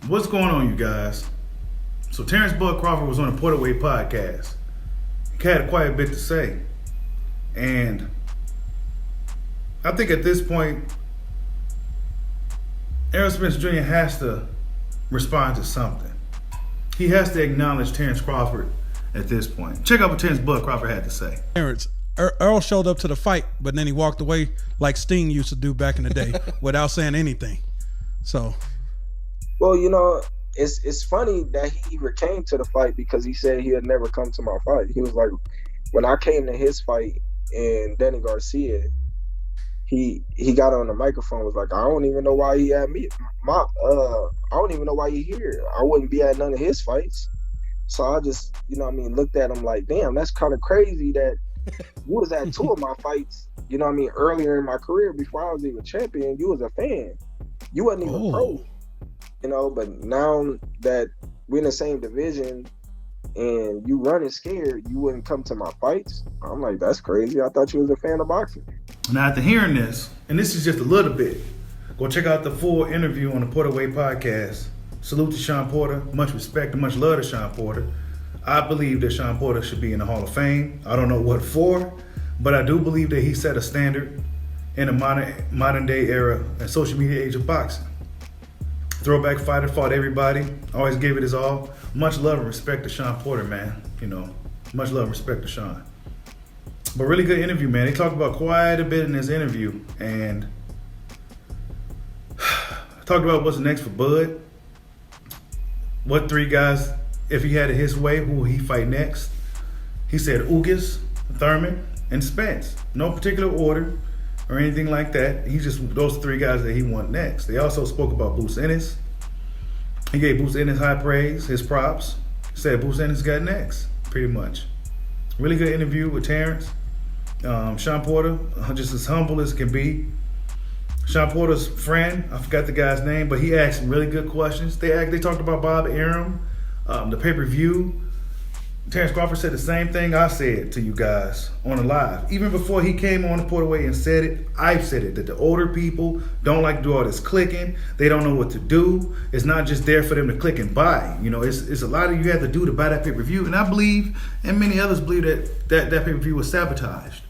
What's going on, you guys? So Terrence Bud Crawford was on the Porterway podcast. He had quite a bit to say. And I think at this point, Errol Spence Jr. has to respond to something. He has to acknowledge Terrence Crawford at this point. Check out what Terrence Bud Crawford had to say. Errol showed up to the fight, but then he walked away like Sting used to do back in the day without saying anything. So... Well, you know, it's funny that he even came to the fight because he said he had never come to my fight. He was like, when I came to his fight and Danny Garcia, he got on the microphone, was like, I don't even know why he had me. I don't even know why he here. I wouldn't be at none of his fights. So I just, looked at him like, damn, that's kind of crazy that you was at two of my fights, earlier in my career before I was even champion. You was a fan. You wasn't even pro. But now that we're in the same division and you running scared, you wouldn't come to my fights. I'm like, that's crazy. I thought you was a fan of boxing. Now, after hearing this, and this is just a little bit, go check out the full interview on the Porterway podcast. Salute to Sean Porter. Much respect and much love to Sean Porter. I believe that Sean Porter should be in the Hall of Fame. I don't know what for, but I do believe that he set a standard in the modern day era and social media age of boxing. Throwback fighter, fought everybody, always gave it his all. Much love and respect to Sean Porter, man. Much love and respect to Sean. But really good interview, man. He talked about quite a bit in his interview and talked about what's next for Bud. What three guys, if he had it his way, who will he fight next? He said Ugas, Thurman, and Spence. No particular order or anything like that. He's just those three guys that he want next. They also spoke about Boots Ennis. He gave Boots Ennis high praise, his props. Said Boots Ennis got next, pretty much. Really good interview with Terrence. Sean Porter, just as humble as can be. Sean Porter's friend, I forgot the guy's name, but he asked some really good questions. They talked about Bob Arum, the pay-per-view. Terrence Crawford said the same thing I said to you guys on the live. Even before he came on the Porterway and said it, I've said it, that the older people don't like to do all this clicking. They don't know what to do. It's not just there for them to click and buy. It's a lot of you have to do to buy that pay-per-view. And I believe, and many others believe, that pay-per-view was sabotaged.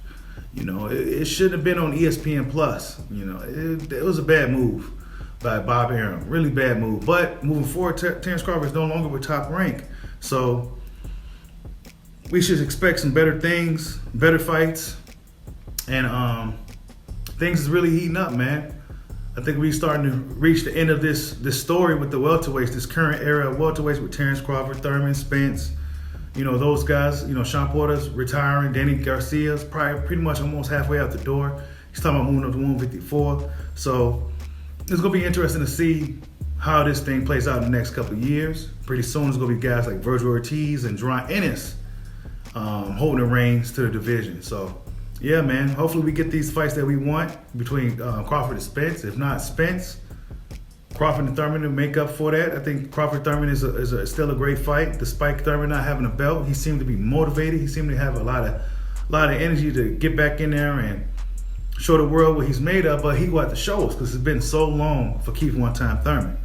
It shouldn't have been on ESPN Plus. It was a bad move by Bob Arum. Really bad move. But moving forward, Terrence Crawford is no longer with Top Rank. So we should expect some better things, better fights, and things is really heating up, man. I think we're starting to reach the end of this story with the welterweights, this current era of welterweights with Terrence Crawford, Thurman, Spence. Those guys. Sean Porter's retiring. Danny Garcia's probably pretty much almost halfway out the door. He's talking about moving up to 154. So it's gonna be interesting to see how this thing plays out in the next couple of years. Pretty soon it's gonna be guys like Virgil Ortiz and Jerron Ennis holding the reins to the division. So, yeah, man. Hopefully we get these fights that we want between Crawford and Spence. If not Spence, Crawford and Thurman to make up for that. I think Crawford-Thurman is still a great fight. Despite Thurman not having a belt, he seemed to be motivated. He seemed to have a lot of energy to get back in there and show the world what he's made of. But he will have to show us because it's been so long for Keith One-Time Thurman.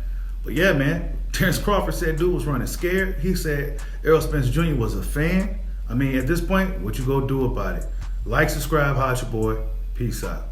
But, yeah, man. Terrence Crawford said dude was running scared. He said Errol Spence Jr. was a fan. At this point, what you go do about it? Like, subscribe, holla at your boy. Peace out.